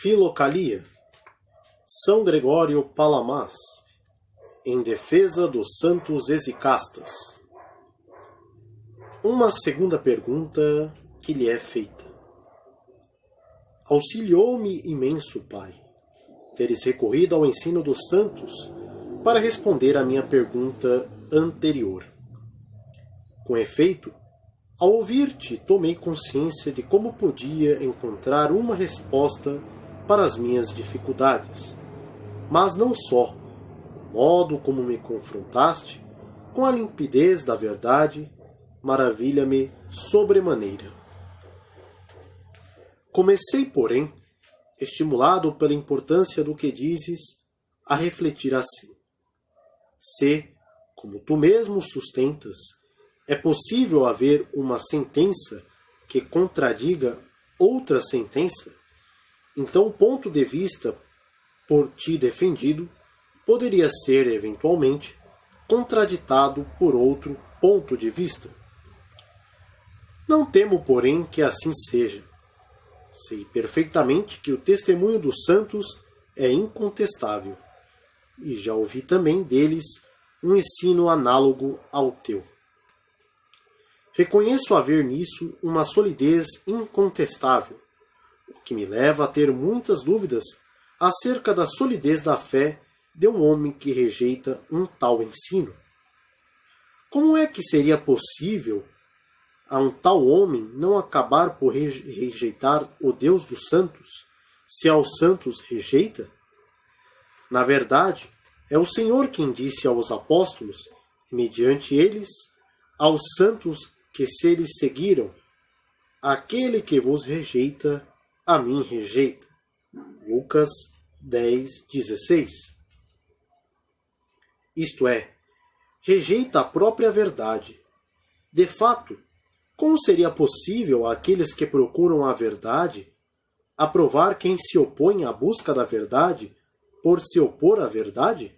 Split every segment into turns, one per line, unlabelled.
Filocalia, São Gregório Palamas, em defesa dos santos exicastas. Uma segunda pergunta que lhe é feita. Auxiliou-me imenso, Pai, teres recorrido ao ensino dos santos para responder à minha pergunta anterior. Com efeito, ao ouvir-te, tomei consciência de como podia encontrar uma resposta para as minhas dificuldades. Mas não só, o modo como me confrontaste, com a limpidez da verdade, maravilha-me sobremaneira. Comecei, porém, estimulado pela importância do que dizes, a refletir assim. Se, como tu mesmo sustentas, é possível haver uma sentença que contradiga outra sentença, então o ponto de vista por ti defendido poderia ser, eventualmente, contraditado por outro ponto de vista. Não temo, porém, que assim seja. Sei perfeitamente que o testemunho dos santos é incontestável, e já ouvi também deles um ensino análogo ao teu. Reconheço haver nisso uma solidez incontestável, o que me leva a ter muitas dúvidas acerca da solidez da fé de um homem que rejeita um tal ensino. Como é que seria possível a um tal homem não acabar por rejeitar o Deus dos santos, se aos santos rejeita? Na verdade, é o Senhor quem disse aos apóstolos, e mediante eles, aos santos que se lhes seguiram: aquele que vos rejeita, a mim rejeita. Lucas 10:16. Isto é, rejeita a própria verdade. De fato, como seria possível àqueles que procuram a verdade aprovar quem se opõe à busca da verdade por se opor à verdade?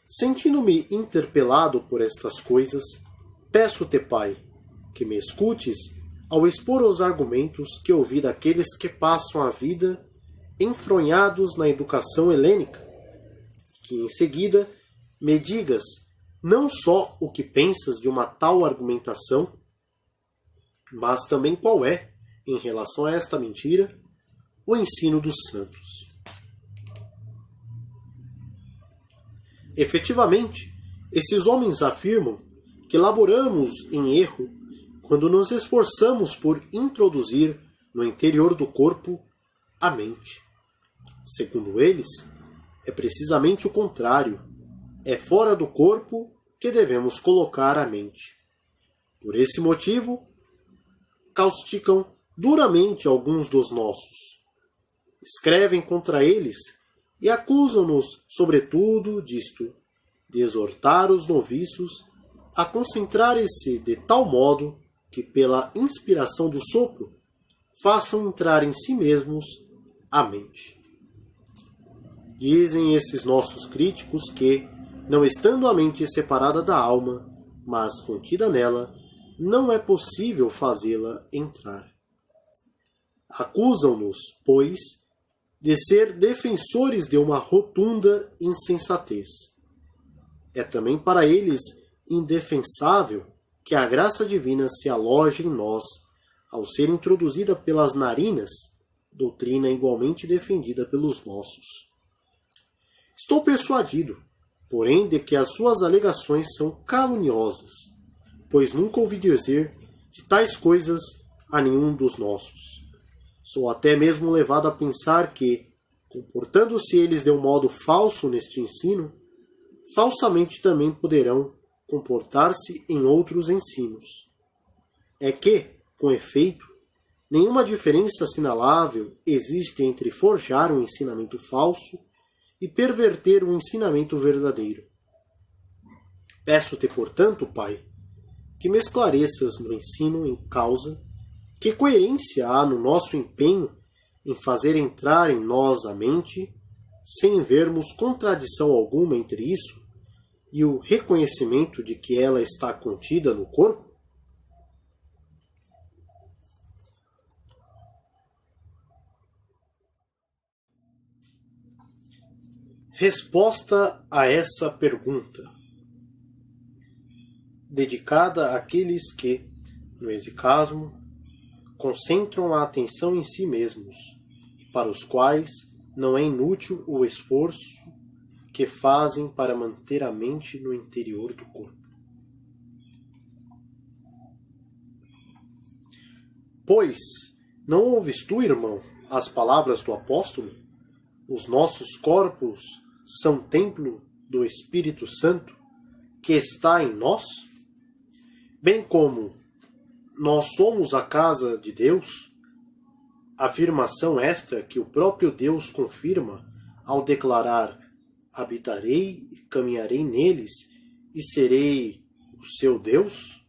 Sentindo-me interpelado por estas coisas, peço-te, Pai, que me escutes ao expor os argumentos que ouvi daqueles que passam a vida enfronhados na educação helênica, que em seguida me digas não só o que pensas de uma tal argumentação, mas também qual é, em relação a esta mentira, o ensino dos santos. Efetivamente, esses homens afirmam que laboramos em erro quando nos esforçamos por introduzir no interior do corpo a mente. Segundo eles, é precisamente o contrário. É fora do corpo que devemos colocar a mente. Por esse motivo, causticam duramente alguns dos nossos. Escrevem contra eles e acusam-nos, sobretudo, disto, de exortar os noviços a concentrarem-se de tal modo que, pela inspiração do sopro, façam entrar em si mesmos a mente. Dizem esses nossos críticos que, não estando a mente separada da alma, mas contida nela, não é possível fazê-la entrar. Acusam-nos, pois, de ser defensores de uma rotunda insensatez. É também para eles indefensável que a graça divina se aloje em nós, ao ser introduzida pelas narinas, doutrina igualmente defendida pelos nossos. Estou persuadido, porém, de que as suas alegações são caluniosas, pois nunca ouvi dizer de tais coisas a nenhum dos nossos. Sou até mesmo levado a pensar que, comportando-se eles de um modo falso neste ensino, falsamente também poderão comportar-se em outros ensinos. É que, com efeito, nenhuma diferença assinalável existe entre forjar um ensinamento falso e perverter um ensinamento verdadeiro. Peço-te, portanto, Pai, que me esclareças no ensino em causa que coerência há no nosso empenho em fazer entrar em nós a mente, sem vermos contradição alguma entre isso e o reconhecimento de que ela está contida no corpo? Resposta a essa pergunta, dedicada àqueles que, no exicasmo, concentram a atenção em si mesmos, e para os quais não é inútil o esforço que fazem para manter a mente no interior do corpo. Pois, não ouves tu, irmão, as palavras do apóstolo? Os nossos corpos são templo do Espírito Santo, que está em nós? Bem como nós somos a casa de Deus, afirmação esta que o próprio Deus confirma ao declarar: habitarei e caminharei neles, e serei o seu Deus?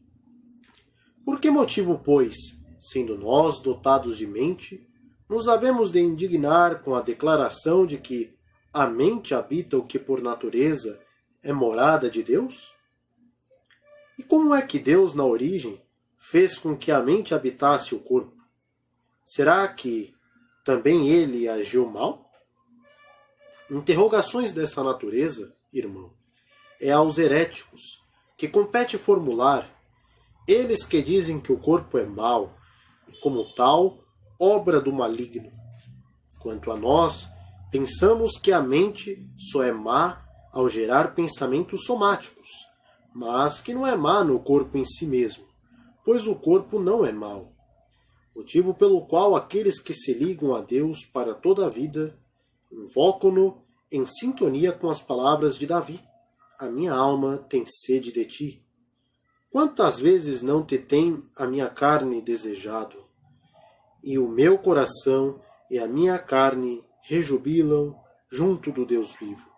Por que motivo, pois, sendo nós dotados de mente, nos havemos de indignar com a declaração de que a mente habita o que por natureza é morada de Deus? E como é que Deus, na origem, fez com que a mente habitasse o corpo? Será que também ele agiu mal? Interrogações dessa natureza, irmão, é aos heréticos que compete formular, eles que dizem que o corpo é mau, e como tal, obra do maligno. Quanto a nós, pensamos que a mente só é má ao gerar pensamentos somáticos, mas que não é má no corpo em si mesmo, pois o corpo não é mau. Motivo pelo qual aqueles que se ligam a Deus para toda a vida invocam-no em sintonia com as palavras de Davi: a minha alma tem sede de ti. Quantas vezes não te tem a minha carne desejado? E o meu coração e a minha carne rejubilam junto do Deus vivo.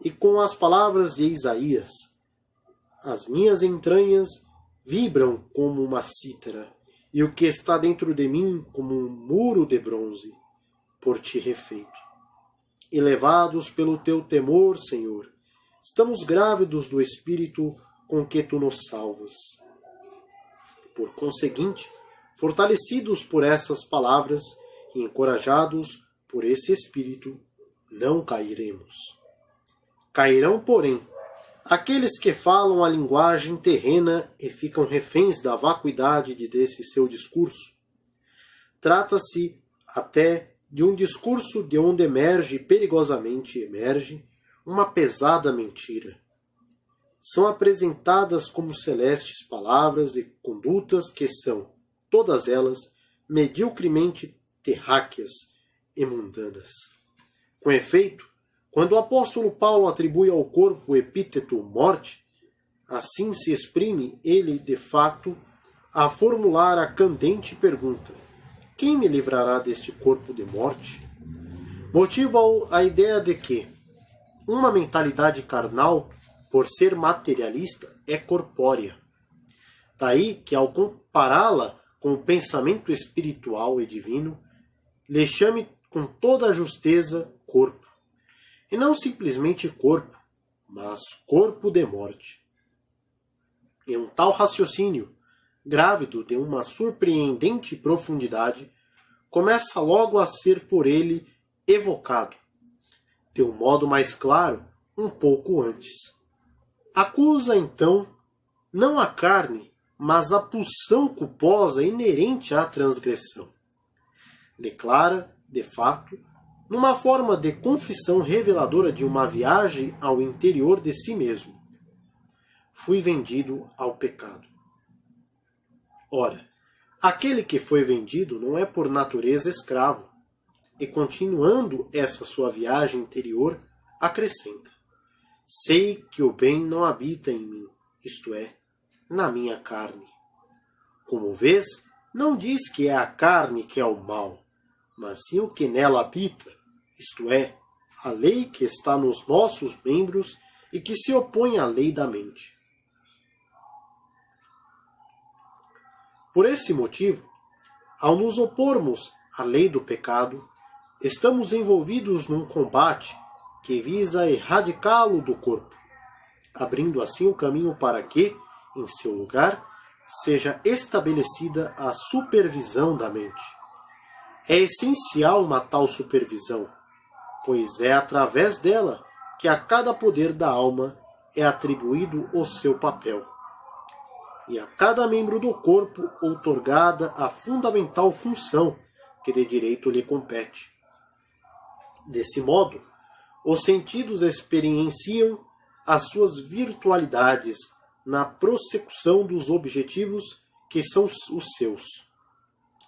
E com as palavras de Isaías: as minhas entranhas vibram como uma cítara, e o que está dentro de mim como um muro de bronze, por ti refeito. Elevados pelo teu temor, Senhor, estamos grávidos do Espírito com que tu nos salvas. Por conseguinte, fortalecidos por essas palavras e encorajados por esse Espírito, não cairemos. Cairão, porém, aqueles que falam a linguagem terrena e ficam reféns da vacuidade desse seu discurso. Trata-se até de um discurso de onde perigosamente emerge, uma pesada mentira. São apresentadas como celestes palavras e condutas que são, todas elas, mediocremente terráqueas e mundanas. Com efeito, quando o apóstolo Paulo atribui ao corpo o epíteto morte, assim se exprime ele, de fato, a formular a candente pergunta: quem me livrará deste corpo de morte? Motiva a ideia de que uma mentalidade carnal, por ser materialista, é corpórea. Daí que, ao compará-la com o pensamento espiritual e divino, lhe chame com toda a justeza corpo. E não simplesmente corpo, mas corpo de morte. E um tal raciocínio, grávido de uma surpreendente profundidade, começa logo a ser por ele evocado, de um modo mais claro, um pouco antes. Acusa, então, não a carne, mas a pulsão culposa inerente à transgressão. Declara, de fato, numa forma de confissão reveladora de uma viagem ao interior de si mesmo: fui vendido ao pecado. Ora, aquele que foi vendido não é por natureza escravo, e continuando essa sua viagem interior, acrescenta: sei que o bem não habita em mim, isto é, na minha carne. Como vês, não diz que é a carne que é o mal, mas sim o que nela habita, isto é, a lei que está nos nossos membros e que se opõe à lei da mente. Por esse motivo, ao nos opormos à lei do pecado, estamos envolvidos num combate que visa erradicá-lo do corpo, abrindo assim o caminho para que, em seu lugar, seja estabelecida a supervisão da mente. É essencial uma tal supervisão, pois é através dela que a cada poder da alma é atribuído o seu papel, e a cada membro do corpo outorgada a fundamental função que de direito lhe compete. Desse modo, os sentidos experienciam as suas virtualidades na prossecução dos objetivos que são os seus,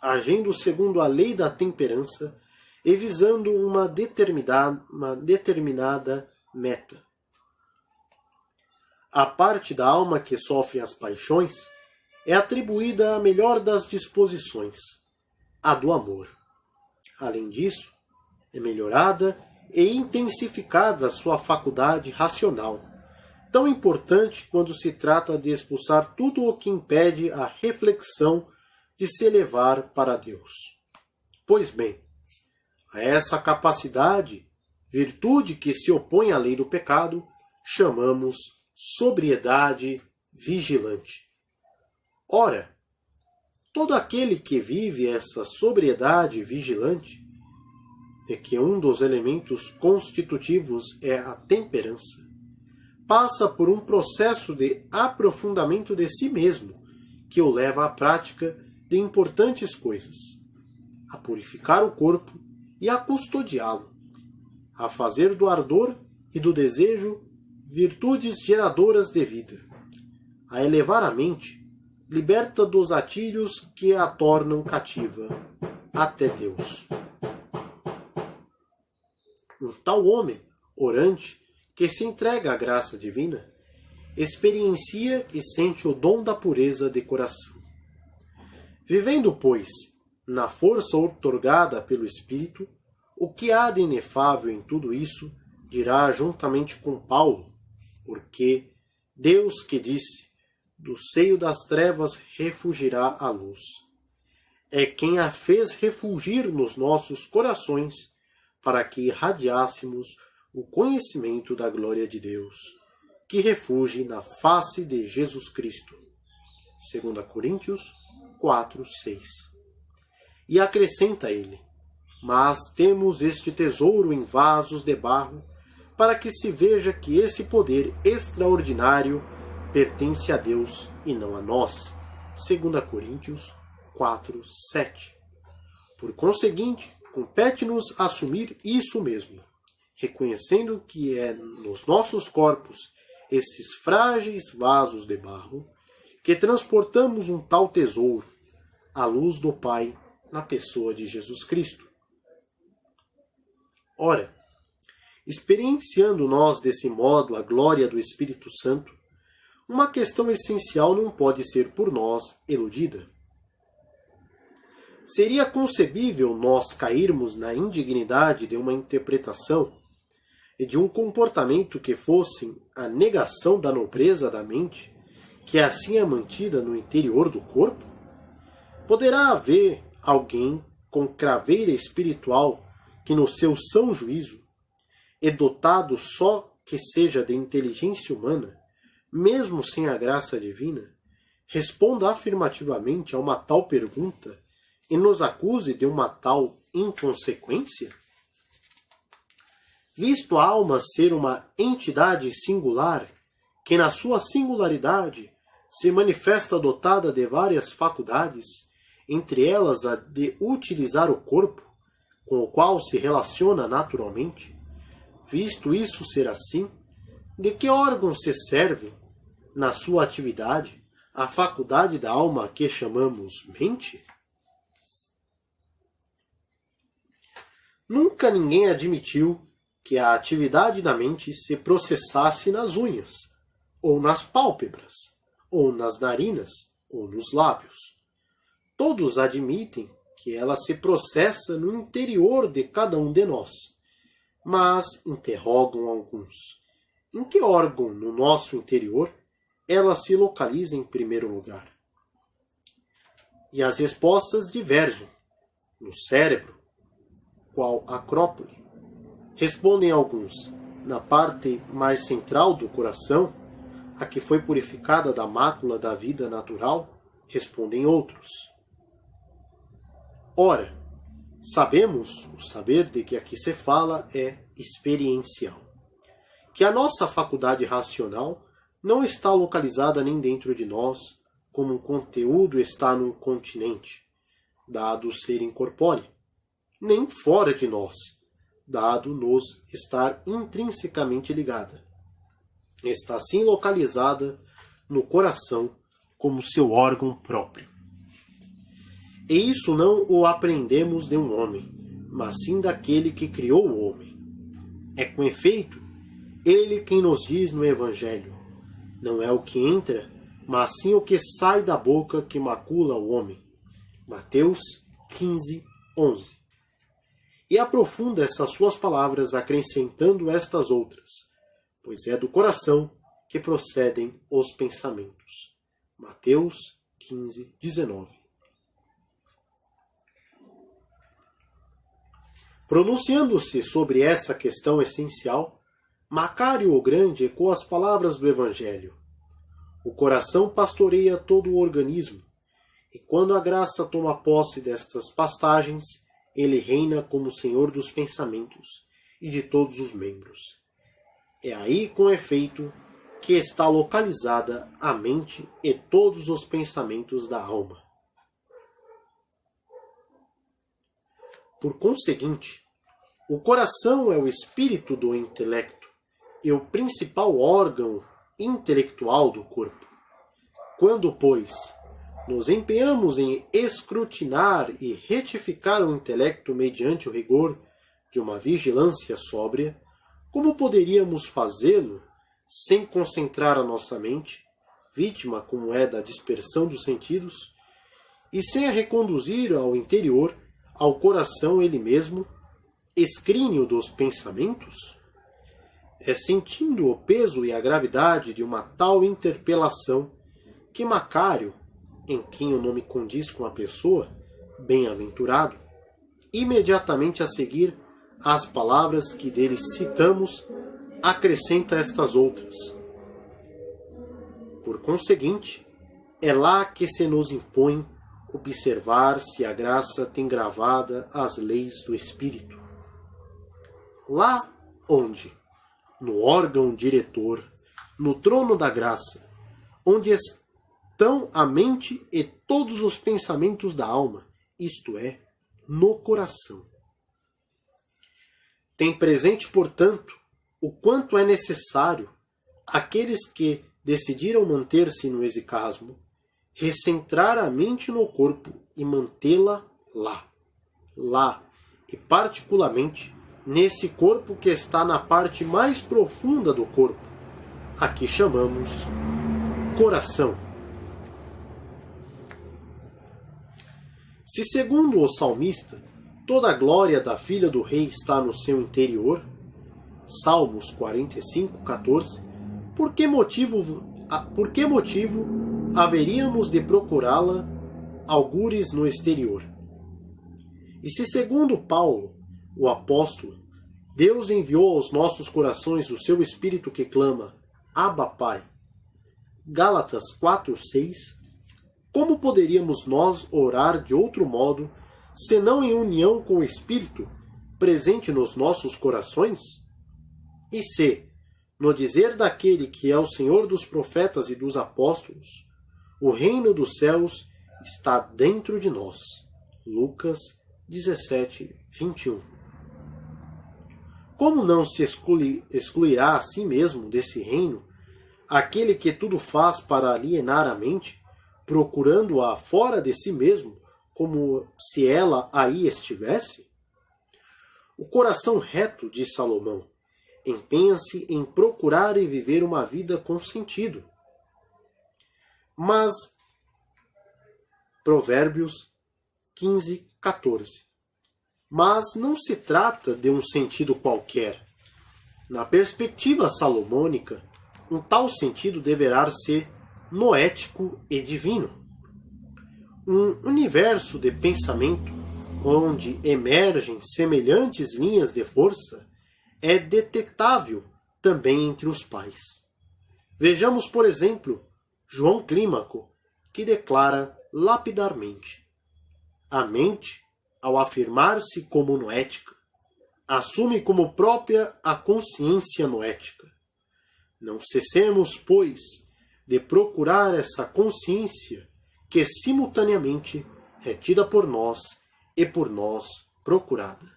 agindo segundo a lei da temperança e visando uma determinada meta. A parte da alma que sofre as paixões é atribuída à melhor das disposições, a do amor. Além disso, é melhorada e intensificada sua faculdade racional, tão importante quando se trata de expulsar tudo o que impede a reflexão de se elevar para Deus. Pois bem, a essa capacidade, virtude que se opõe à lei do pecado, chamamos sobriedade vigilante. Ora, todo aquele que vive essa sobriedade vigilante, de que um dos elementos constitutivos é a temperança, passa por um processo de aprofundamento de si mesmo, que o leva à prática de importantes coisas, a purificar o corpo e a custodiá-lo, a fazer do ardor e do desejo virtudes geradoras de vida, a elevar a mente, liberta dos atilhos que a tornam cativa até Deus. Um tal homem, orante, que se entrega à graça divina, experiencia e sente o dom da pureza de coração. Vivendo, pois, na força outorgada pelo Espírito, o que há de inefável em tudo isso, dirá juntamente com Paulo, porque Deus que disse, do seio das trevas refugirá a luz. É quem a fez refulgir nos nossos corações, para que irradiássemos o conhecimento da glória de Deus, que refugie na face de Jesus Cristo. 2 Coríntios 4, 6. E acrescenta ele, mas temos este tesouro em vasos de barro, para que se veja que esse poder extraordinário pertence a Deus e não a nós. 2 Coríntios 4, 7. Por conseguinte, compete-nos assumir isso mesmo, reconhecendo que é nos nossos corpos, esses frágeis vasos de barro, que transportamos um tal tesouro, a luz do Pai na pessoa de Jesus Cristo. Ora, experienciando nós desse modo a glória do Espírito Santo, uma questão essencial não pode ser por nós eludida. Seria concebível nós cairmos na indignidade de uma interpretação e de um comportamento que fossem a negação da nobreza da mente, que assim é mantida no interior do corpo? Poderá haver alguém com craveira espiritual que no seu são juízo, e dotado só que seja de inteligência humana, mesmo sem a graça divina, responda afirmativamente a uma tal pergunta e nos acuse de uma tal inconsequência? Visto a alma ser uma entidade singular, que na sua singularidade se manifesta dotada de várias faculdades, entre elas a de utilizar o corpo, com o qual se relaciona naturalmente, visto isso ser assim, de que órgão se serve, na sua atividade, a faculdade da alma que chamamos mente? Nunca ninguém admitiu que a atividade da mente se processasse nas unhas, ou nas pálpebras, ou nas narinas, ou nos lábios. Todos admitem que ela se processa no interior de cada um de nós. Mas interrogam alguns: em que órgão no nosso interior ela se localiza em primeiro lugar? E as respostas divergem. No cérebro, qual acrópole? Respondem alguns: na parte mais central do coração, a que foi purificada da mácula da vida natural? Respondem outros. Ora, sabemos, o saber de que aqui se fala é experiencial. Que a nossa faculdade racional não está localizada nem dentro de nós, como um conteúdo está num continente, dado ser incorpóreo, nem fora de nós, dado nos estar intrinsecamente ligada. Está sim localizada no coração como seu órgão próprio. E isso não o aprendemos de um homem, mas sim daquele que criou o homem. É com efeito ele quem nos diz no Evangelho: não é o que entra, mas sim o que sai da boca que macula o homem. Mateus 15, 11. E aprofunda essas suas palavras acrescentando estas outras, pois é do coração que procedem os pensamentos. Mateus 15, 19. Pronunciando-se sobre essa questão essencial, Macário o Grande ecoa as palavras do Evangelho. O coração pastoreia todo o organismo, e quando a graça toma posse destas pastagens, ele reina como Senhor dos pensamentos e de todos os membros. É aí, com efeito, que está localizada a mente e todos os pensamentos da alma. Por conseguinte, o coração é o espírito do intelecto e o principal órgão intelectual do corpo. Quando, pois, nos empenhamos em escrutinar e retificar o intelecto mediante o rigor de uma vigilância sóbria, como poderíamos fazê-lo sem concentrar a nossa mente, vítima como é da dispersão dos sentidos, e sem a reconduzir ao interior, ao coração ele mesmo, escrínio dos pensamentos? É sentindo o peso e a gravidade de uma tal interpelação que Macário, em quem o nome condiz com a pessoa, bem-aventurado, imediatamente a seguir às palavras que dele citamos, acrescenta estas outras. Por conseguinte, é lá que se nos impõe observar se a graça tem gravada as leis do Espírito. Lá onde, no órgão diretor, no trono da graça, onde estão a mente e todos os pensamentos da alma, isto é, no coração. Tem presente, portanto, o quanto é necessário aqueles que decidiram manter-se no exicasmo, recentrar a mente no corpo e mantê-la lá, e particularmente nesse corpo que está na parte mais profunda do corpo, a que chamamos coração. Se, segundo o salmista, toda a glória da filha do rei está no seu interior, Salmos 45, 14, por que motivo haveríamos de procurá-la algures no exterior? E se, segundo Paulo, o apóstolo, Deus enviou aos nossos corações o seu Espírito que clama, Abba, Pai, Gálatas 4, 6, como poderíamos nós orar de outro modo, senão em união com o Espírito presente nos nossos corações? E se, no dizer daquele que é o Senhor dos profetas e dos apóstolos, o reino dos céus está dentro de nós. Lucas 17, 21. Como não se excluirá a si mesmo desse reino aquele que tudo faz para alienar a mente, procurando-a fora de si mesmo, como se ela aí estivesse? O coração reto de Salomão empenha-se em procurar e viver uma vida com sentido. Mas, Provérbios 15, 14. Mas não se trata de um sentido qualquer. Na perspectiva salomônica, um tal sentido deverá ser noético e divino. Um universo de pensamento onde emergem semelhantes linhas de força é detectável também entre os pais. Vejamos, por exemplo, João Clímaco, que declara lapidarmente: a mente, ao afirmar-se como noética, assume como própria a consciência noética. Não cessemos, pois, de procurar essa consciência que simultaneamente é tida por nós e por nós procurada.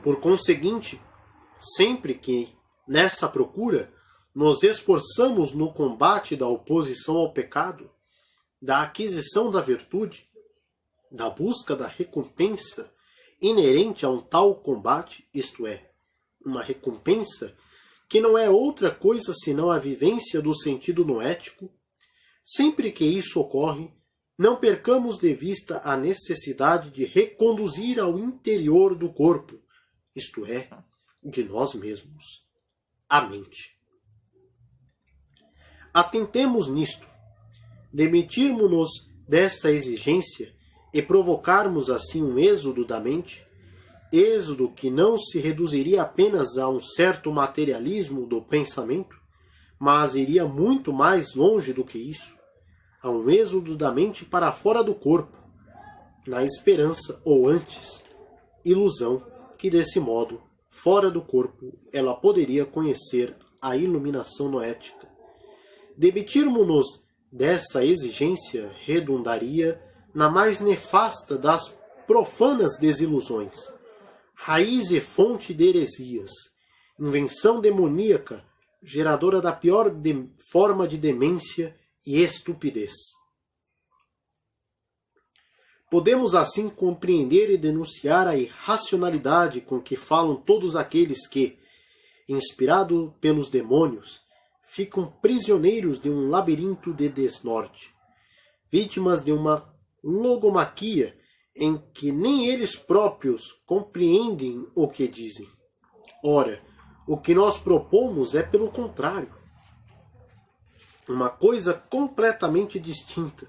Por conseguinte, sempre que, nessa procura, nos esforçamos no combate da oposição ao pecado, da aquisição da virtude, da busca da recompensa inerente a um tal combate, isto é, uma recompensa que não é outra coisa senão a vivência do sentido noético, sempre que isso ocorre, não percamos de vista a necessidade de reconduzir ao interior do corpo, isto é, de nós mesmos, a mente. Atentemos nisto, demitirmos-nos desta exigência e provocarmos assim um êxodo da mente, êxodo que não se reduziria apenas a um certo materialismo do pensamento, mas iria muito mais longe do que isso, a um êxodo da mente para fora do corpo, na esperança, ou antes, ilusão, que desse modo, fora do corpo, ela poderia conhecer a iluminação noética. Demitirmos-nos dessa exigência redundaria na mais nefasta das profanas desilusões, raiz e fonte de heresias, invenção demoníaca, geradora da pior forma de demência e estupidez. Podemos assim compreender e denunciar a irracionalidade com que falam todos aqueles que, inspirados pelos demônios, ficam prisioneiros de um labirinto de desnorte, vítimas de uma logomaquia em que nem eles próprios compreendem o que dizem. Ora, o que nós propomos é pelo contrário, uma coisa completamente distinta,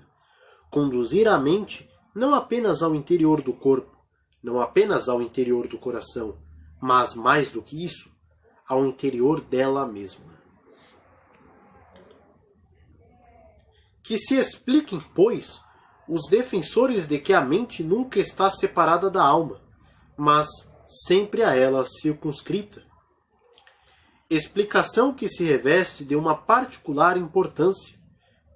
conduzir a mente não apenas ao interior do corpo, não apenas ao interior do coração, mas mais do que isso, ao interior dela mesma. Que se expliquem, pois, os defensores de que a mente nunca está separada da alma, mas sempre a ela circunscrita. Explicação que se reveste de uma particular importância,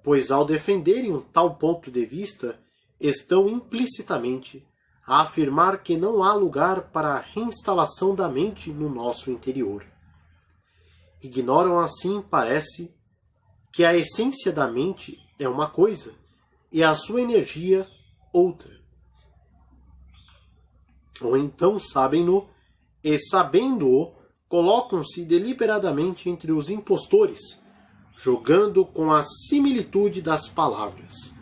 pois ao defenderem um tal ponto de vista, estão implicitamente a afirmar que não há lugar para a reinstalação da mente no nosso interior. Ignoram assim, parece, que a essência da mente é uma coisa e a sua energia outra. Ou então sabem-no e, sabendo-o, colocam-se deliberadamente entre os impostores, jogando com a similitude das palavras.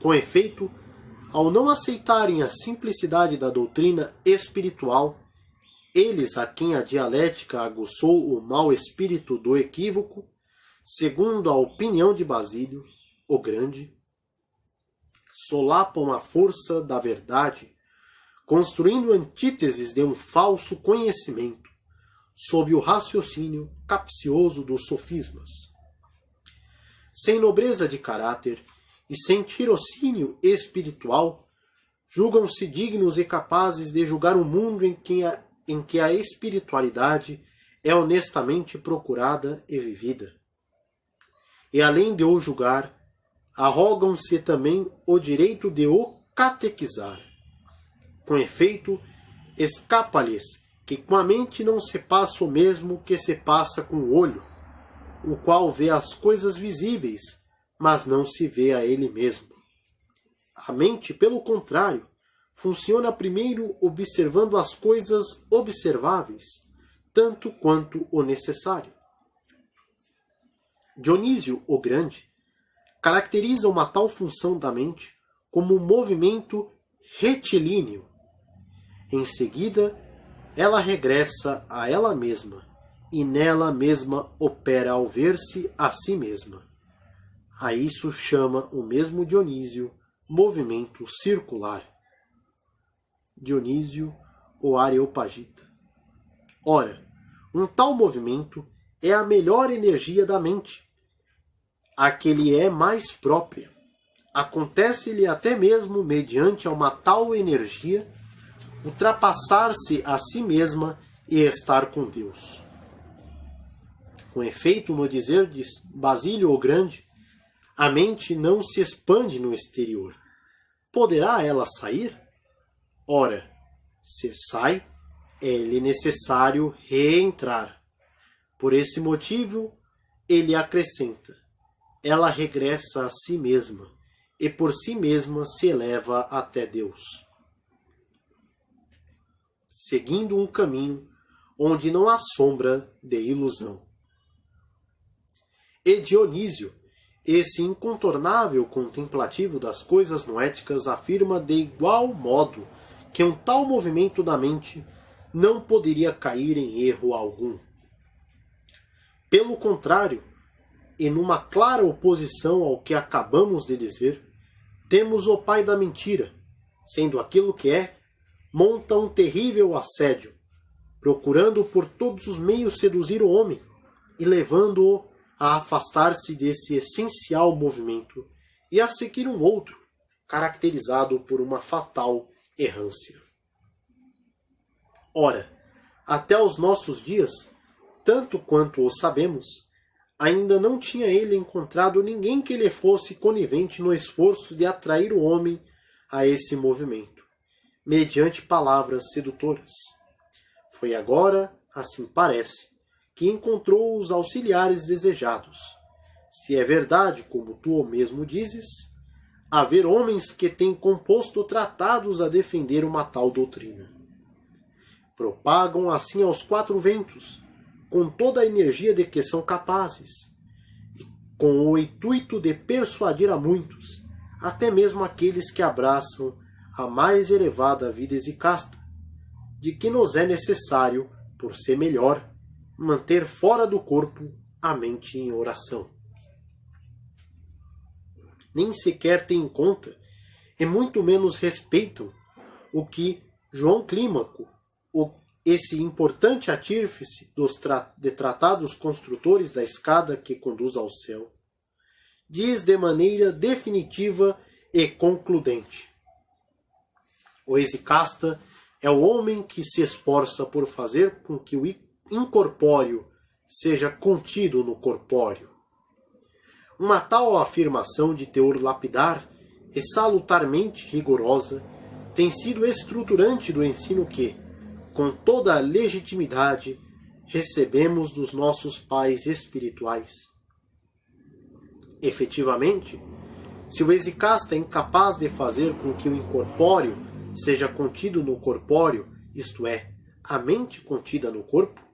Com efeito, ao não aceitarem a simplicidade da doutrina espiritual, eles a quem a dialética aguçou o mau espírito do equívoco, segundo a opinião de Basílio, o Grande, solapam a força da verdade, construindo antíteses de um falso conhecimento, sob o raciocínio capcioso dos sofismas. Sem nobreza de caráter e sem tirocínio espiritual, julgam-se dignos e capazes de julgar o mundo em que a espiritualidade é honestamente procurada e vivida. E além de o julgar, arrogam-se também o direito de o catequizar. Com efeito, escapa-lhes que com a mente não se passa o mesmo que se passa com o olho, o qual vê as coisas visíveis, mas não se vê a ele mesmo. A mente, pelo contrário, funciona primeiro observando as coisas observáveis, tanto quanto o necessário. Dionísio, o Grande, caracteriza uma tal função da mente como um movimento retilíneo. Em seguida, ela regressa a ela mesma, e nela mesma opera ao ver-se a si mesma. A isso chama o mesmo Dionísio movimento circular. Dionísio, o Areopagita. Ora, um tal movimento é a melhor energia da mente, a que lhe é mais própria. Acontece-lhe até mesmo, mediante uma tal energia, ultrapassar-se a si mesma e estar com Deus. Com efeito, no dizer de Basílio o Grande, a mente não se expande no exterior. Poderá ela sair? Ora, se sai, é-lhe necessário reentrar. Por esse motivo, ele acrescenta: ela regressa a si mesma, e por si mesma se eleva até Deus, seguindo um caminho onde não há sombra de ilusão. E Dionísio, esse incontornável contemplativo das coisas noéticas, afirma de igual modo que um tal movimento da mente não poderia cair em erro algum. Pelo contrário, e numa clara oposição ao que acabamos de dizer, temos o pai da mentira, sendo aquilo que é, monta um terrível assédio, procurando por todos os meios seduzir o homem e levando-o a afastar-se desse essencial movimento e a seguir um outro, caracterizado por uma fatal errância. Ora, até os nossos dias, tanto quanto o sabemos, ainda não tinha ele encontrado ninguém que lhe fosse conivente no esforço de atrair o homem a esse movimento, mediante palavras sedutoras. Foi agora, assim parece, que encontrou os auxiliares desejados. Se é verdade, como tu mesmo dizes, haver homens que têm composto tratados a defender uma tal doutrina. Propagam assim aos quatro ventos, com toda a energia de que são capazes, e com o intuito de persuadir a muitos, até mesmo aqueles que abraçam a mais elevada vida exicasta, de que nos é necessário, por ser melhor, manter fora do corpo a mente em oração. Nem sequer têm em conta, e muito menos respeitam, o que João Clímaco, esse importante artífice de tratados construtores da escada que conduz ao céu, diz de maneira definitiva e concludente: o exicasta é o homem que se esforça por fazer com que o incorpóreo seja contido no corpóreo. Uma tal afirmação de teor lapidar e salutarmente rigorosa tem sido estruturante do ensino que, com toda a legitimidade, recebemos dos nossos pais espirituais. Efetivamente, se o exicasta é incapaz de fazer com que o incorpóreo seja contido no corpóreo, isto é, a mente contida no corpo,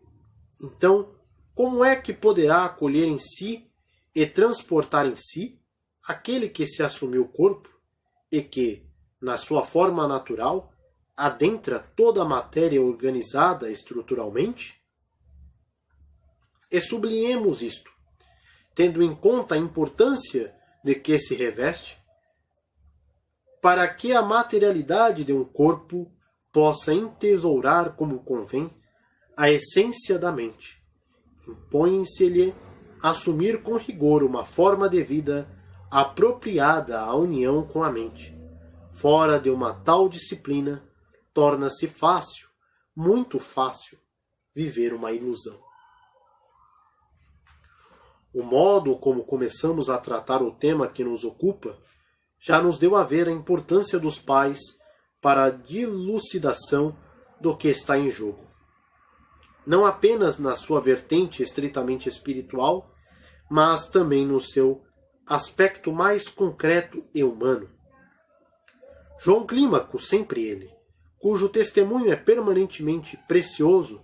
então, como é que poderá acolher em si e transportar em si aquele que se assumiu o corpo e que, na sua forma natural, adentra toda a matéria organizada estruturalmente? E sublinhemos isto, tendo em conta a importância de que se reveste, para que a materialidade de um corpo possa entesourar como convém a essência da mente. Impõe-se-lhe assumir com rigor uma forma de vida apropriada à união com a mente. Fora de uma tal disciplina, torna-se fácil, muito fácil, viver uma ilusão. O modo como começamos a tratar o tema que nos ocupa já nos deu a ver a importância dos pais para a dilucidação do que está em jogo. Não apenas na sua vertente estritamente espiritual, mas também no seu aspecto mais concreto e humano. João Clímaco, sempre ele, cujo testemunho é permanentemente precioso,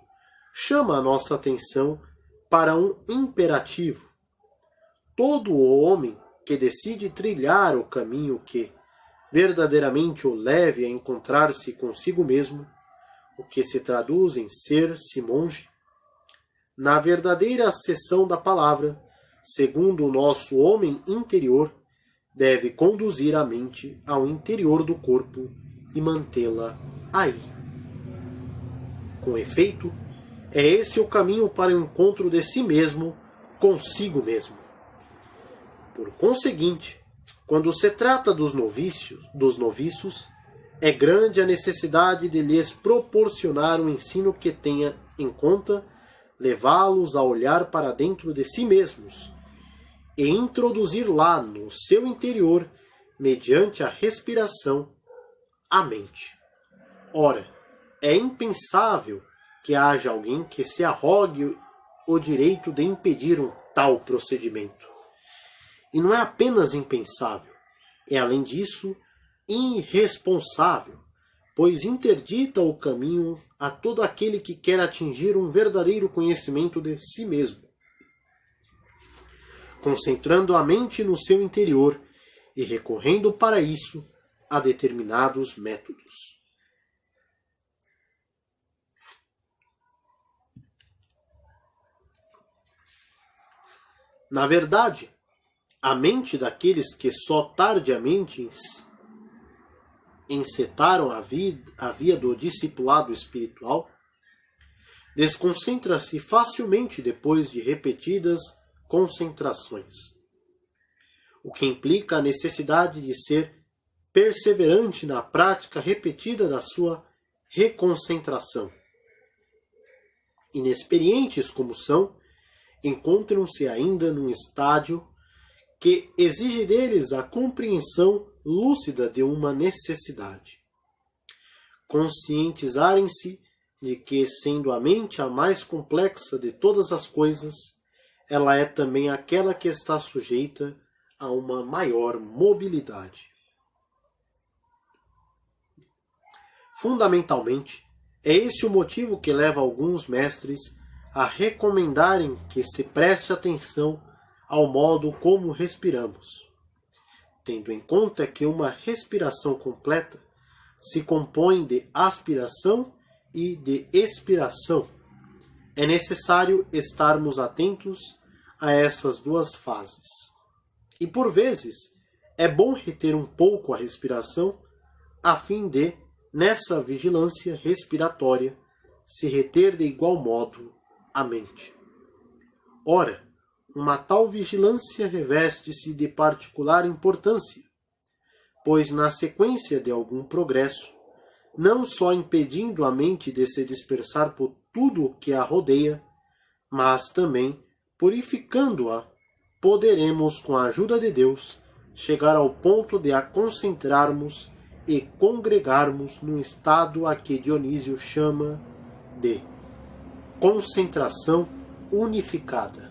chama a nossa atenção para um imperativo. Todo o homem que decide trilhar o caminho que verdadeiramente o leve a encontrar-se consigo mesmo, o que se traduz em ser-se monge, na verdadeira acessão da palavra, segundo o nosso homem interior, deve conduzir a mente ao interior do corpo e mantê-la aí. Com efeito, é esse o caminho para o encontro de si mesmo consigo mesmo. Por conseguinte, quando se trata dos noviços, é grande a necessidade de lhes proporcionar um ensino que tenha em conta levá-los a olhar para dentro de si mesmos e introduzir lá no seu interior, mediante a respiração, a mente. Ora, é impensável que haja alguém que se arrogue o direito de impedir um tal procedimento. E não é apenas impensável, é além disso irresponsável, pois interdita o caminho a todo aquele que quer atingir um verdadeiro conhecimento de si mesmo, concentrando a mente no seu interior e recorrendo para isso a determinados métodos. Na verdade, a mente daqueles que só tardiamente encetaram a via do discipulado espiritual desconcentra-se facilmente depois de repetidas concentrações, o que implica a necessidade de ser perseverante na prática repetida da sua reconcentração. Inexperientes como são, encontram-se ainda num estádio que exige deles a compreensão lúcida de uma necessidade. Conscientizarem-se de que, sendo a mente a mais complexa de todas as coisas, ela é também aquela que está sujeita a uma maior mobilidade. Fundamentalmente, é esse o motivo que leva alguns mestres a recomendarem que se preste atenção ao modo como respiramos, tendo em conta que uma respiração completa se compõe de aspiração e de expiração. É necessário estarmos atentos a essas duas fases. E por vezes é bom reter um pouco a respiração, a fim de, nessa vigilância respiratória, se reter de igual modo a mente. Ora, uma tal vigilância reveste-se de particular importância, pois na sequência de algum progresso, não só impedindo a mente de se dispersar por tudo o que a rodeia, mas também purificando-a, poderemos, com a ajuda de Deus, chegar ao ponto de a concentrarmos e congregarmos num estado a que Dionísio chama de concentração unificada.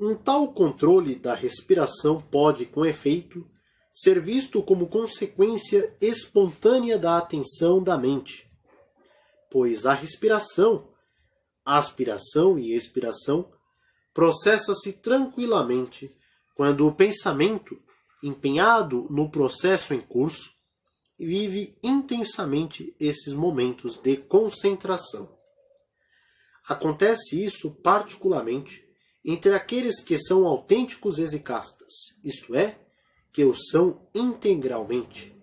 Um tal controle da respiração pode, com efeito, ser visto como consequência espontânea da atenção da mente, pois a respiração, aspiração e expiração, processa-se tranquilamente quando o pensamento, empenhado no processo em curso, vive intensamente esses momentos de concentração. Acontece isso particularmente entre aqueles que são autênticos exicastas, isto é, que o são integralmente,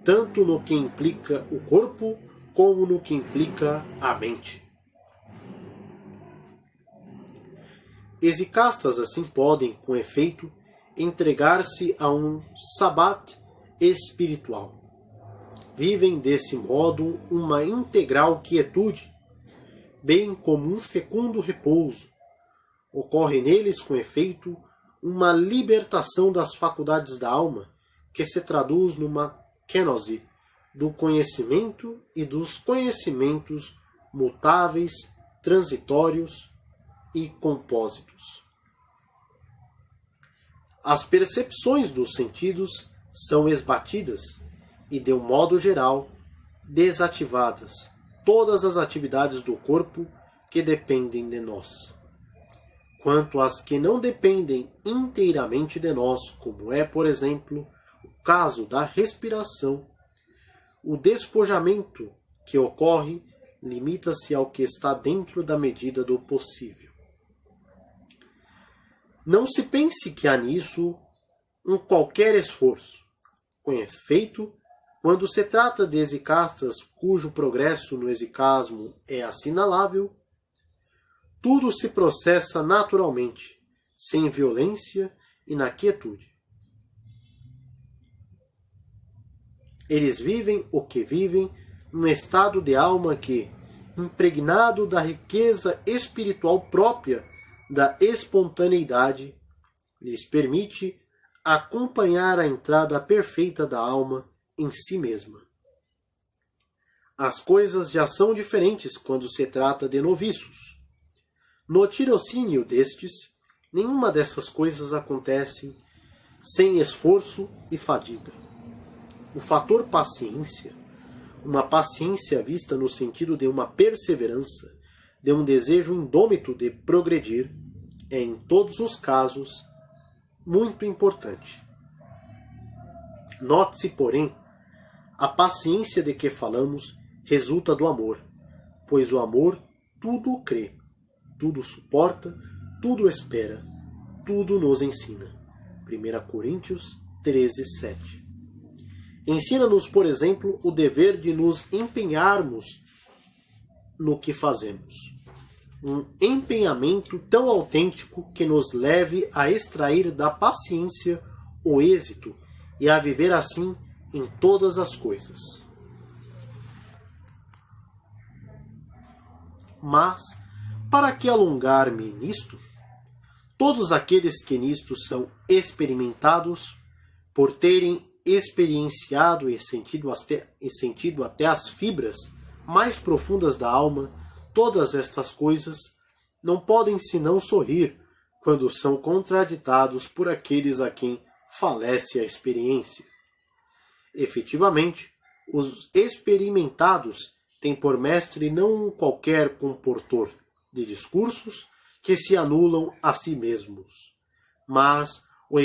tanto no que implica o corpo como no que implica a mente. Exicastas assim podem, com efeito, entregar-se a um sabbat espiritual. Vivem desse modo uma integral quietude, bem como um fecundo repouso. Ocorre neles, com efeito, uma libertação das faculdades da alma, que se traduz numa kenosi do conhecimento e dos conhecimentos mutáveis, transitórios e compósitos. As percepções dos sentidos são esbatidas e, de um modo geral, desativadas todas as atividades do corpo que dependem de nós. Quanto às que não dependem inteiramente de nós, como é, por exemplo, o caso da respiração, o despojamento que ocorre limita-se ao que está dentro da medida do possível. Não se pense que há nisso um qualquer esforço. Com efeito, quando se trata de exicastas cujo progresso no exicasmo é assinalável, tudo se processa naturalmente, sem violência e na quietude. Eles vivem o que vivem num estado de alma que, impregnado da riqueza espiritual própria da espontaneidade, lhes permite acompanhar a entrada perfeita da alma em si mesma. As coisas já são diferentes quando se trata de noviços. No tirocínio destes, nenhuma dessas coisas acontece sem esforço e fadiga. O fator paciência, uma paciência vista no sentido de uma perseverança, de um desejo indômito de progredir, é em todos os casos muito importante. Note-se, porém, a paciência de que falamos resulta do amor, pois o amor tudo crê, tudo suporta, tudo espera, tudo nos ensina. 1 Coríntios 13, 7. Ensina-nos, por exemplo, o dever de nos empenharmos no que fazemos. Um empenhamento tão autêntico que nos leve a extrair da paciência o êxito e a viver assim em todas as coisas. Mas, para que alongar-me nisto? Todos aqueles que nisto são experimentados, por terem experienciado e sentido até as fibras mais profundas da alma todas estas coisas, não podem senão sorrir quando são contraditados por aqueles a quem falece a experiência. Efetivamente, os experimentados têm por mestre não qualquer comportor de discursos que se anulam a si mesmos, mas o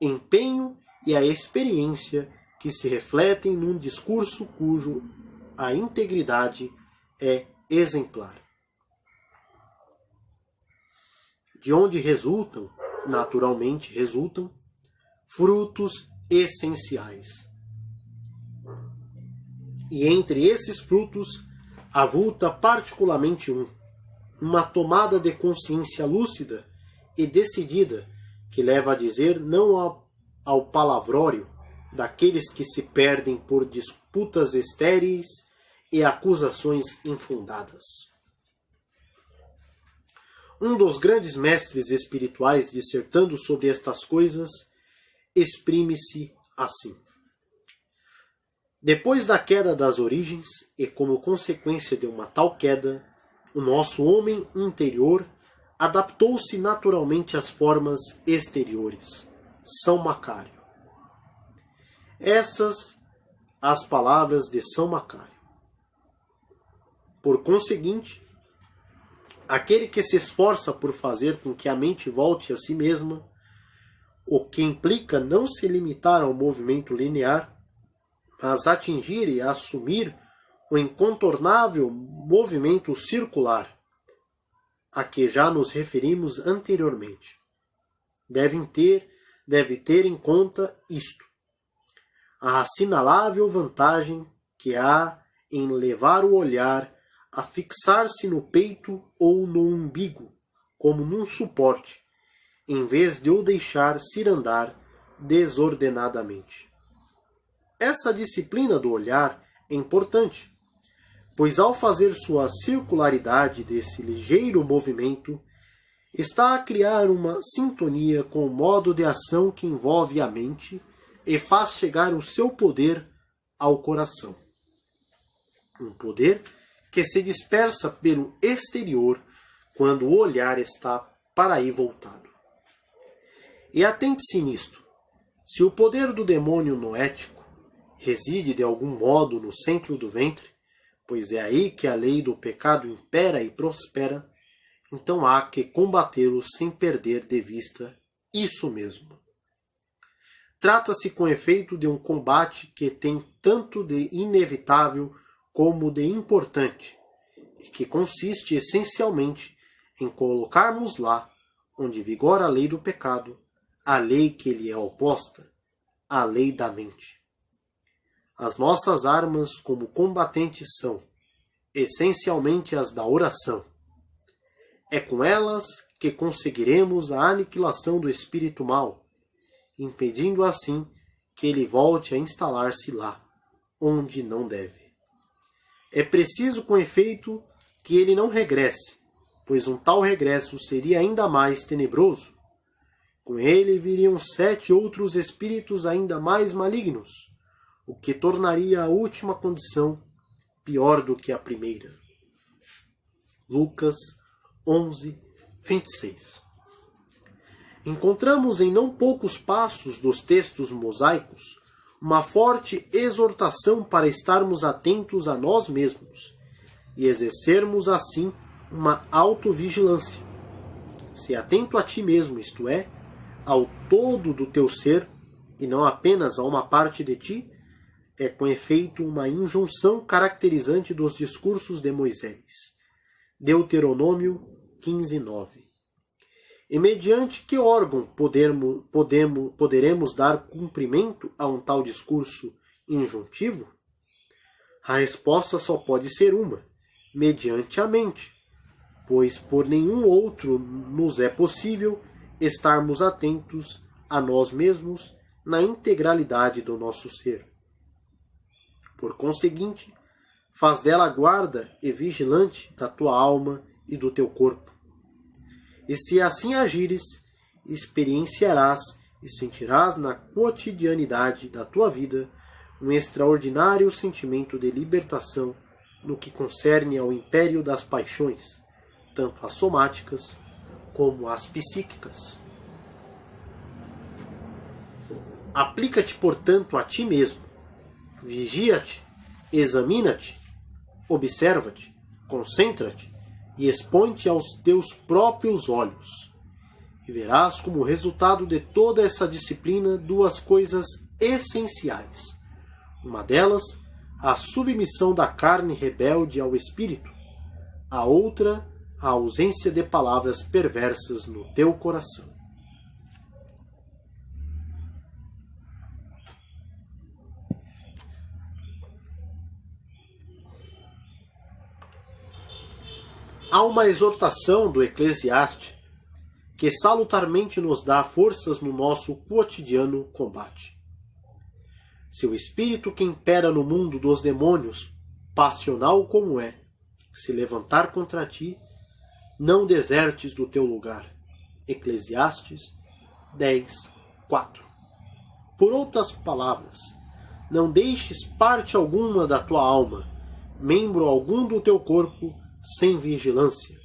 empenho e a experiência que se refletem num discurso cujo a integridade é exemplar. De onde naturalmente resultam, frutos essenciais. E entre esses frutos avulta particularmente uma tomada de consciência lúcida e decidida que leva a dizer não ao palavrório daqueles que se perdem por disputas estéreis e acusações infundadas. Um dos grandes mestres espirituais dissertando sobre estas coisas exprime-se assim: depois da queda das origens, e como consequência de uma tal queda, o nosso homem interior adaptou-se naturalmente às formas exteriores. São Macário. Essas as palavras de São Macário. Por conseguinte, aquele que se esforça por fazer com que a mente volte a si mesma, o que implica não se limitar ao movimento linear, mas atingir e assumir o incontornável movimento circular, a que já nos referimos anteriormente. Deve ter em conta isto: a assinalável vantagem que há em levar o olhar a fixar-se no peito ou no umbigo, como num suporte, em vez de o deixar cirandar desordenadamente. Essa disciplina do olhar é importante, pois ao fazer sua circularidade desse ligeiro movimento, está a criar uma sintonia com o modo de ação que envolve a mente e faz chegar o seu poder ao coração. Um poder que se dispersa pelo exterior quando o olhar está para aí voltado. E atente-se nisto: se o poder do demônio noético reside de algum modo no centro do ventre, pois é aí que a lei do pecado impera e prospera, então há que combatê-lo sem perder de vista isso mesmo. Trata-se com efeito de um combate que tem tanto de inevitável como de importante, e que consiste essencialmente em colocarmos lá, onde vigora a lei do pecado, a lei que lhe é oposta, a lei da mente. As nossas armas como combatentes são, essencialmente, as da oração. É com elas que conseguiremos a aniquilação do espírito mau, impedindo assim que ele volte a instalar-se lá, onde não deve. É preciso, com efeito, que ele não regresse, pois um tal regresso seria ainda mais tenebroso. Com ele viriam 7 outros espíritos ainda mais malignos, o que tornaria a última condição pior do que a primeira. Lucas 11, 26. Encontramos em não poucos passos dos textos mosaicos uma forte exortação para estarmos atentos a nós mesmos e exercermos assim uma autovigilância. Se atento a ti mesmo, isto é, ao todo do teu ser, e não apenas a uma parte de ti, é com efeito uma injunção caracterizante dos discursos de Moisés. Deuteronômio 15:9. E mediante que órgão poderemos dar cumprimento a um tal discurso injuntivo? A resposta só pode ser uma, mediante a mente, pois por nenhum outro nos é possível estarmos atentos a nós mesmos na integralidade do nosso ser. Por conseguinte, faz dela guarda e vigilante da tua alma e do teu corpo. E se assim agires, experienciarás e sentirás na cotidianidade da tua vida um extraordinário sentimento de libertação no que concerne ao império das paixões, tanto as somáticas como as psíquicas. Aplica-te, portanto, a ti mesmo. Vigia-te, examina-te, observa-te, concentra-te e expõe-te aos teus próprios olhos. E verás como resultado de toda essa disciplina 2 coisas essenciais. Uma delas, a submissão da carne rebelde ao espírito. A outra, a ausência de palavras perversas no teu coração. Há uma exortação do Eclesiastes que salutarmente nos dá forças no nosso cotidiano combate. Se o espírito que impera no mundo dos demônios, passional como é, se levantar contra ti, não desertes do teu lugar. Eclesiastes 10, 4. Por outras palavras, não deixes parte alguma da tua alma, membro algum do teu corpo, sem vigilância.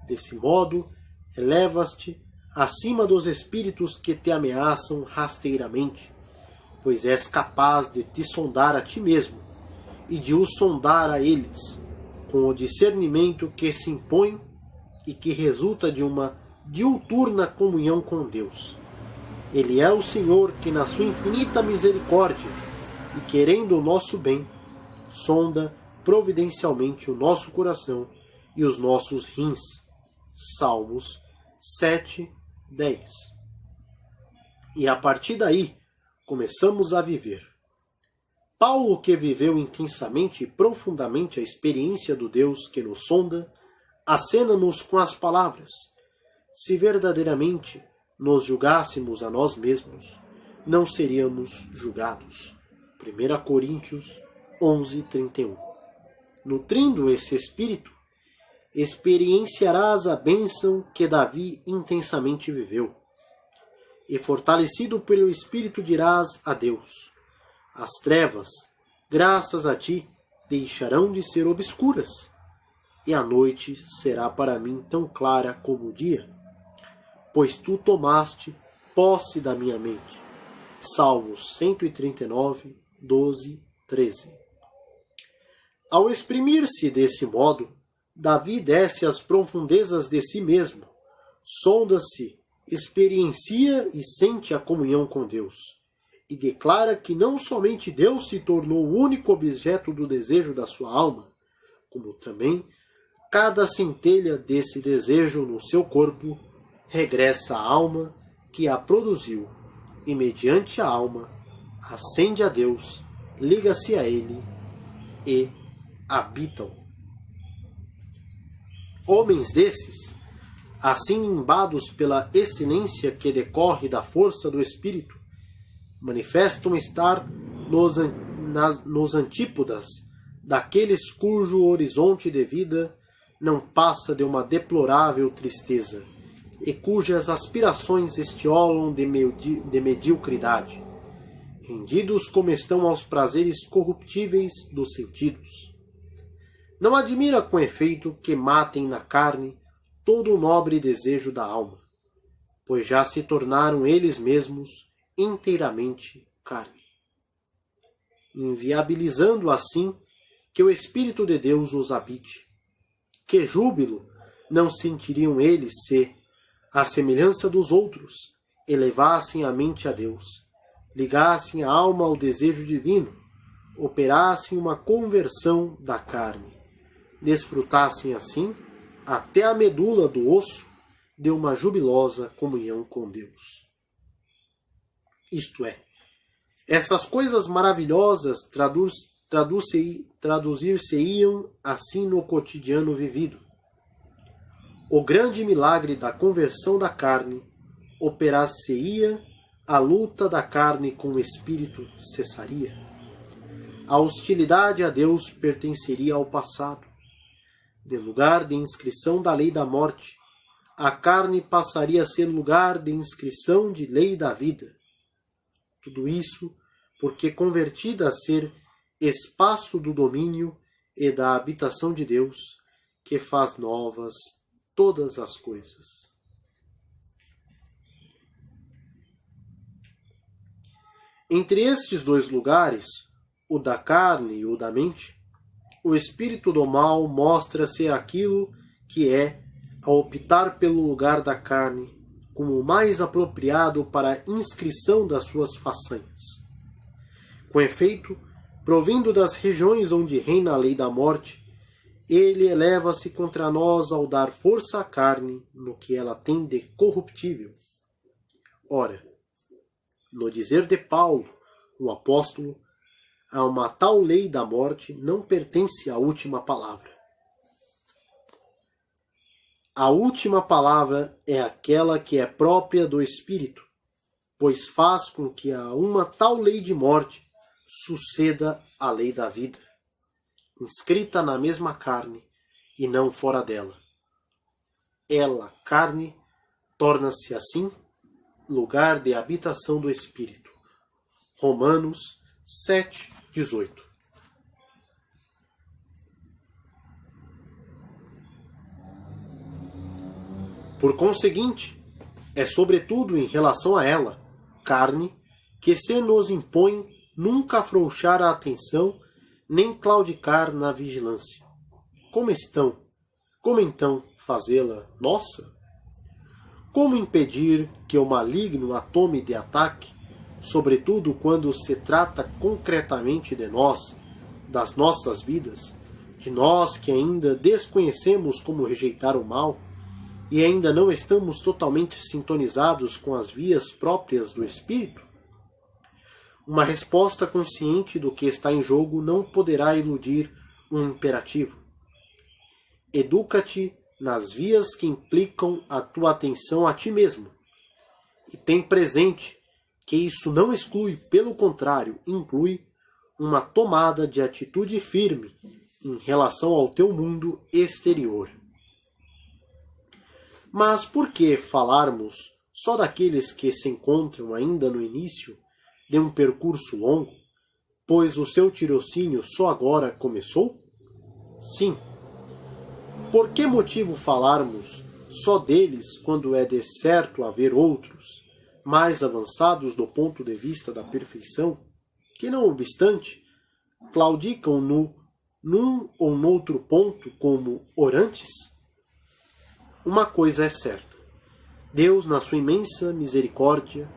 Desse modo, elevas-te acima dos espíritos que te ameaçam rasteiramente, pois és capaz de te sondar a ti mesmo e de os sondar a eles, com o discernimento que se impõe e que resulta de uma diuturna comunhão com Deus. Ele é o Senhor que, na sua infinita misericórdia e querendo o nosso bem, sonda providencialmente o nosso coração e os nossos rins. Salmos 7, 10. E a partir daí, começamos a viver. Paulo, que viveu intensamente e profundamente a experiência do Deus que nos sonda, acena-nos com as palavras: se verdadeiramente nos julgássemos a nós mesmos, não seríamos julgados. 1 Coríntios 11, 31. Nutrindo esse espírito, experienciarás a bênção que Davi intensamente viveu. E fortalecido pelo Espírito dirás a Deus: as trevas, graças a ti, deixarão de ser obscuras, e a noite será para mim tão clara como o dia, pois tu tomaste posse da minha mente. Salmos 139, 12, 13. Ao exprimir-se desse modo, Davi desce às profundezas de si mesmo, sonda-se, experiencia e sente a comunhão com Deus, e declara que não somente Deus se tornou o único objeto do desejo da sua alma, como também cada centelha desse desejo no seu corpo regressa à alma que a produziu, e mediante a alma ascende a Deus, liga-se a Ele e habitam. Homens desses assim imbados pela excelência que decorre da força do espírito, manifestam estar nos antípodas daqueles cujo horizonte de vida não passa de uma deplorável tristeza e cujas aspirações estiolam de mediocridade, rendidos como estão aos prazeres corruptíveis dos sentidos. Não admira, com efeito, que matem na carne todo o nobre desejo da alma, pois já se tornaram eles mesmos inteiramente carne, inviabilizando assim que o Espírito de Deus os habite. Que júbilo não sentiriam eles se, à semelhança dos outros, elevassem a mente a Deus, ligassem a alma ao desejo divino, operassem uma conversão da carne, desfrutassem assim, até a medula do osso, de uma jubilosa comunhão com Deus. Isto é, essas coisas maravilhosas traduzir-se-iam assim no cotidiano vivido. O grande milagre da conversão da carne operar-se-ia, a luta da carne com o espírito cessaria. A hostilidade a Deus pertenceria ao passado. De lugar de inscrição da lei da morte, a carne passaria a ser lugar de inscrição de lei da vida. Tudo isso porque convertida a ser espaço do domínio e da habitação de Deus, que faz novas todas as coisas. Entre estes dois lugares, o da carne e o da mente, o espírito do mal mostra-se aquilo que é, a optar pelo lugar da carne, como o mais apropriado para a inscrição das suas façanhas. Com efeito, provindo das regiões onde reina a lei da morte, ele eleva-se contra nós ao dar força à carne no que ela tem de corruptível. Ora, no dizer de Paulo, o apóstolo, a uma tal lei da morte não pertence a última palavra. A última palavra é aquela que é própria do Espírito, pois faz com que a uma tal lei de morte suceda a lei da vida, inscrita na mesma carne e não fora dela. Ela, carne, torna-se assim lugar de habitação do Espírito. Romanos 7:18. Por conseguinte, é sobretudo em relação a ela, carne, que se nos impõe nunca afrouxar a atenção, nem claudicar na vigilância. Como então fazê-la nossa? Como impedir que o maligno a tome de ataque, sobretudo quando se trata concretamente de nós, das nossas vidas, de nós que ainda desconhecemos como rejeitar o mal e ainda não estamos totalmente sintonizados com as vias próprias do Espírito? Uma resposta consciente do que está em jogo não poderá eludir um imperativo. Educa-te nas vias que implicam a tua atenção a ti mesmo. E tem presente que isso não exclui, pelo contrário, inclui uma tomada de atitude firme em relação ao teu mundo exterior. Mas por que falarmos só daqueles que se encontram ainda no início de um percurso longo, pois o seu tirocínio só agora começou? Sim. Por que motivo falarmos só deles quando é de certo haver outros, mais avançados do ponto de vista da perfeição, que não obstante, claudicam num ou noutro ponto como orantes? Uma coisa é certa: Deus, na sua imensa misericórdia,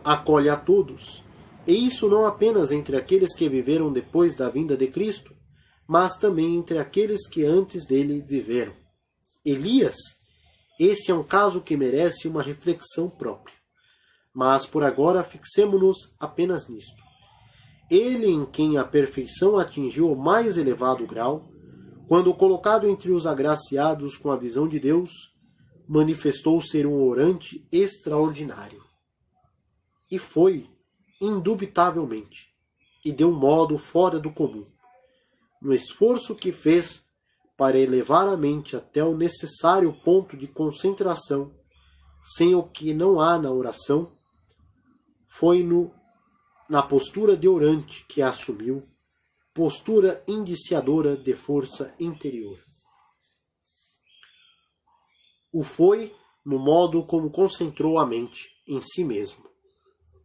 acolhe a todos, e isso não apenas entre aqueles que viveram depois da vinda de Cristo, mas também entre aqueles que antes dele viveram. Elias, esse é um caso que merece uma reflexão própria. Mas por agora fixemo-nos apenas nisto. Ele em quem a perfeição atingiu o mais elevado grau, quando colocado entre os agraciados com a visão de Deus, manifestou ser um orante extraordinário. E foi, indubitavelmente, e de um modo fora do comum, no esforço que fez para elevar a mente até o necessário ponto de concentração, sem o que não há na oração, foi na postura de orante que assumiu, postura indiciadora de força interior. O foi no modo como concentrou a mente em si mesmo.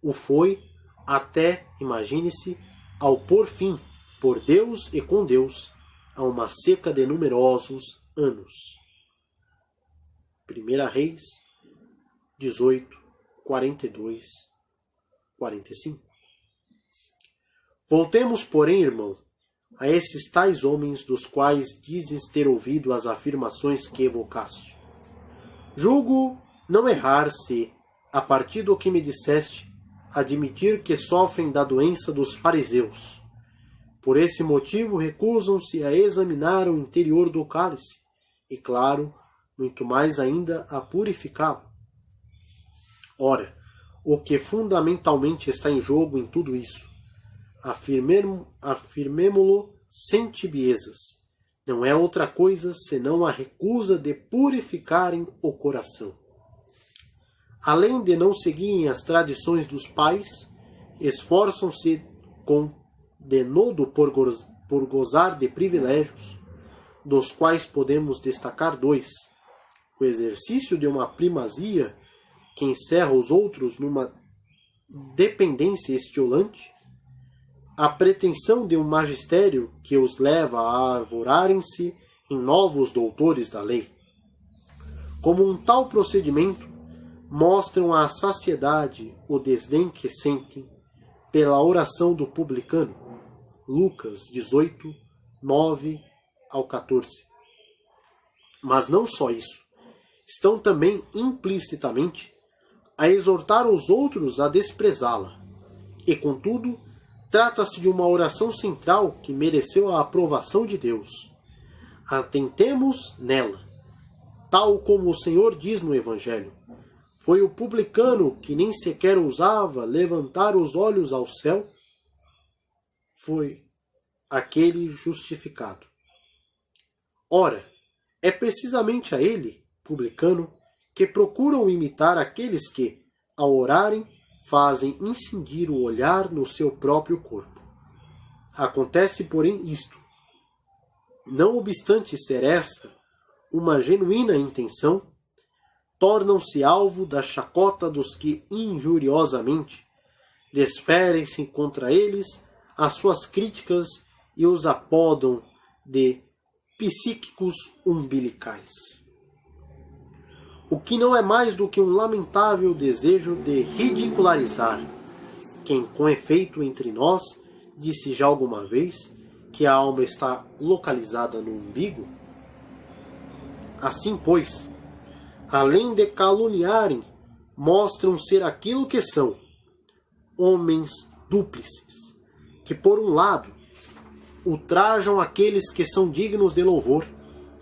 O foi até, imagine-se, ao pôr fim, por Deus e com Deus, a uma seca de numerosos anos. 1 Reis 18, 42, 45. Voltemos, porém, irmão, a esses tais homens dos quais dizes ter ouvido as afirmações que evocaste. Julgo não errar se, a partir do que me disseste, admitir que sofrem da doença dos fariseus. Por esse motivo recusam-se a examinar o interior do cálice e, claro, muito mais ainda a purificá-lo. Ora, o que fundamentalmente está em jogo em tudo isso, afirmemo-lo sem tibiezas, não é outra coisa senão a recusa de purificarem o coração. Além de não seguirem as tradições dos pais, esforçam-se com denodo por gozar de privilégios, dos quais podemos destacar dois: o exercício de uma primazia que encerra os outros numa dependência estiolante, a pretensão de um magistério que os leva a arvorarem-se em novos doutores da lei. Como um tal procedimento, mostram à saciedade o desdém que sentem pela oração do publicano. Lucas 18, 9 ao 14. Mas não só isso. Estão também implicitamente a exortar os outros a desprezá-la. E, contudo, trata-se de uma oração central que mereceu a aprovação de Deus. Atentemos nela. Tal como o Senhor diz no Evangelho, foi o publicano que nem sequer ousava levantar os olhos ao céu, foi aquele justificado. Ora, é precisamente a ele, publicano, que procuram imitar aqueles que, ao orarem, fazem incidir o olhar no seu próprio corpo. Acontece, porém, isto. Não obstante ser essa uma genuína intenção, tornam-se alvo da chacota dos que injuriosamente desferem-se contra eles as suas críticas e os apodam de psíquicos umbilicais. O que não é mais do que um lamentável desejo de ridicularizar quem, com efeito, entre nós, disse já alguma vez que a alma está localizada no umbigo. Assim, pois, além de caluniarem, mostram ser aquilo que são, homens dúplices, que por um lado ultrajam aqueles que são dignos de louvor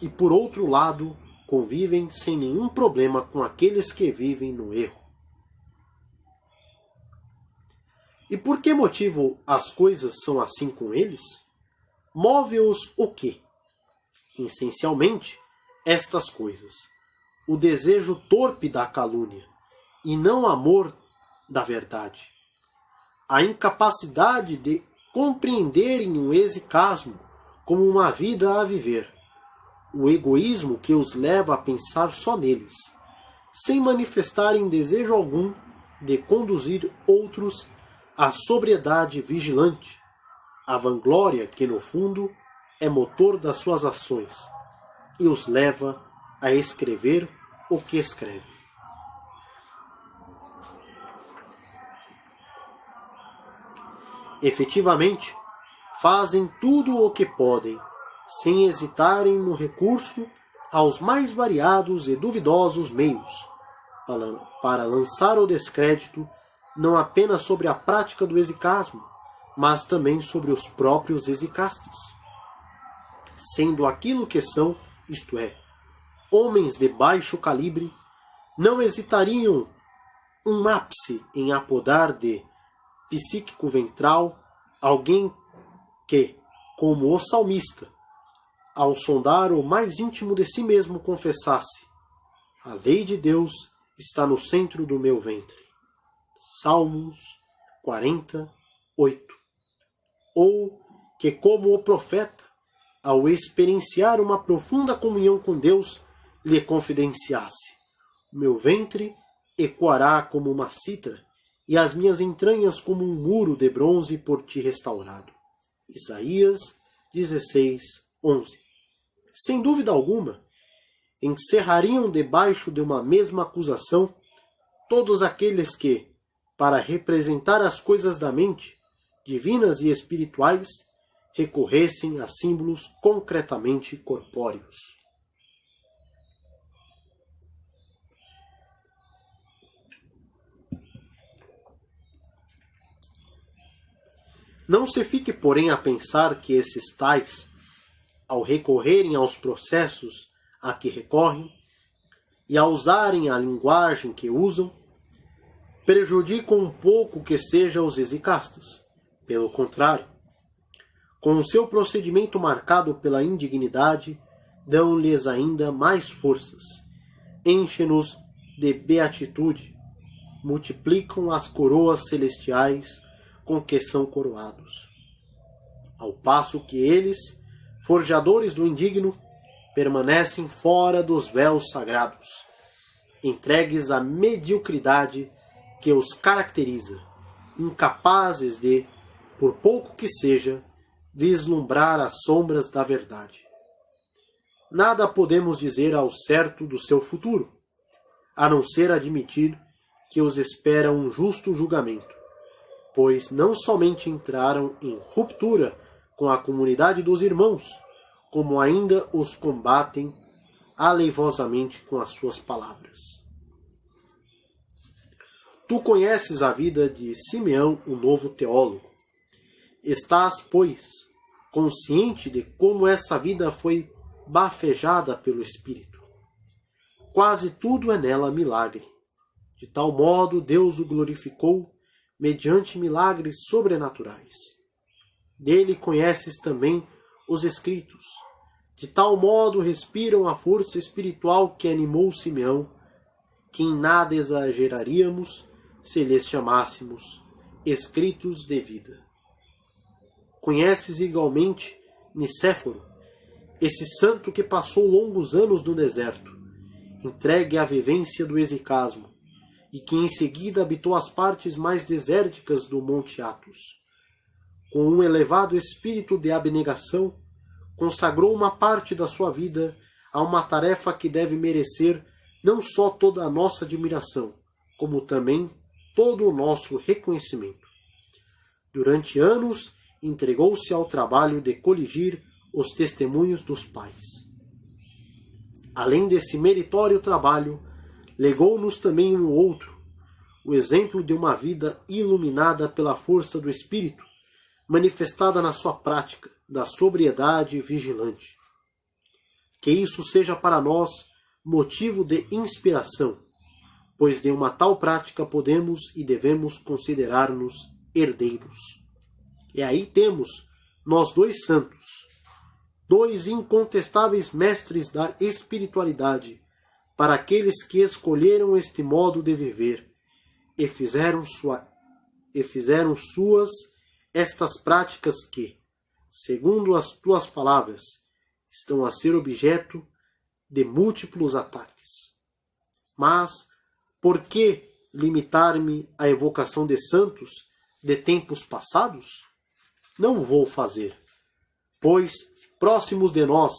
e por outro lado convivem sem nenhum problema com aqueles que vivem no erro. E por que motivo as coisas são assim com eles? Move-os o quê? Essencialmente, estas coisas: o desejo torpe da calúnia, e não o amor da verdade. A incapacidade de compreenderem o exicasmo como uma vida a viver. O egoísmo que os leva a pensar só neles, sem manifestarem desejo algum de conduzir outros à sobriedade vigilante. A vanglória que, no fundo, é motor das suas ações e os leva a escrever o que escreve. Efetivamente, fazem tudo o que podem, sem hesitarem no recurso aos mais variados e duvidosos meios, para lançar o descrédito não apenas sobre a prática do exicasmo, mas também sobre os próprios exicastes, sendo aquilo que são, isto é, homens de baixo calibre não hesitariam um ápice em apodar de psíquico ventral alguém que, como o salmista, ao sondar o mais íntimo de si mesmo, confessasse: a lei de Deus está no centro do meu ventre. Salmos 48. Ou que, como o profeta, ao experienciar uma profunda comunhão com Deus, lhe confidenciasse: meu ventre ecoará como uma cítara, e as minhas entranhas como um muro de bronze por ti restaurado. Isaías 16:11. Sem dúvida alguma, encerrariam debaixo de uma mesma acusação todos aqueles que, para representar as coisas da mente, divinas e espirituais, recorressem a símbolos concretamente corpóreos. Não se fique, porém, a pensar que esses tais, ao recorrerem aos processos a que recorrem e a usarem a linguagem que usam, prejudicam um pouco que sejam os exicastas. Pelo contrário, com o seu procedimento marcado pela indignidade, dão-lhes ainda mais forças, enchem-nos de beatitude, multiplicam as coroas celestiais com que são coroados. Ao passo que eles, forjadores do indigno, permanecem fora dos véus sagrados, entregues à mediocridade que os caracteriza, incapazes de, por pouco que seja, vislumbrar as sombras da verdade. Nada podemos dizer ao certo do seu futuro, a não ser admitir que os espera um justo julgamento, pois não somente entraram em ruptura com a comunidade dos irmãos, como ainda os combatem aleivosamente com as suas palavras. Tu conheces a vida de Simeão, o novo teólogo. Estás, pois, consciente de como essa vida foi bafejada pelo Espírito. Quase tudo é nela milagre. De tal modo Deus o glorificou mediante milagres sobrenaturais. Dele conheces também os escritos. De tal modo respiram a força espiritual que animou Simeão, que em nada exageraríamos se lhes chamássemos escritos de vida. Conheces igualmente Nicéforo, esse santo que passou longos anos no deserto, entregue à vivência do exicasmo, e que em seguida habitou as partes mais desérticas do Monte Athos. Com um elevado espírito de abnegação, consagrou uma parte da sua vida a uma tarefa que deve merecer não só toda a nossa admiração, como também todo o nosso reconhecimento. Durante anos, entregou-se ao trabalho de coligir os testemunhos dos pais. Além desse meritório trabalho, legou-nos também um outro, o exemplo de uma vida iluminada pela força do Espírito, manifestada na sua prática da sobriedade vigilante. Que isso seja para nós motivo de inspiração, pois de uma tal prática podemos e devemos considerar-nos herdeiros. E aí temos nós dois santos, dois incontestáveis mestres da espiritualidade, para aqueles que escolheram este modo de viver e fizeram suas estas práticas que, segundo as tuas palavras, estão a ser objeto de múltiplos ataques. Mas, por que limitar-me à evocação de santos de tempos passados? Não vou fazer, pois, próximos de nós,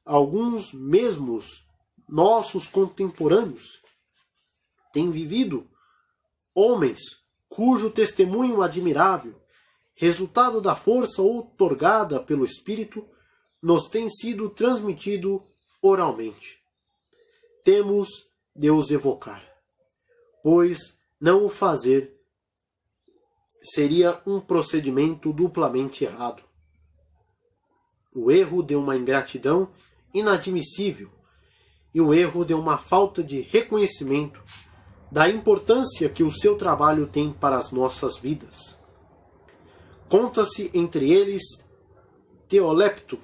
alguns mesmos nossos contemporâneos têm vivido homens cujo testemunho admirável, resultado da força outorgada pelo Espírito, nos tem sido transmitido oralmente. Temos de os evocar, pois não o fazer seria um procedimento duplamente errado. O erro de uma ingratidão inadmissível e o erro de uma falta de reconhecimento da importância que o seu trabalho tem para as nossas vidas. Conta-se entre eles Teolepto,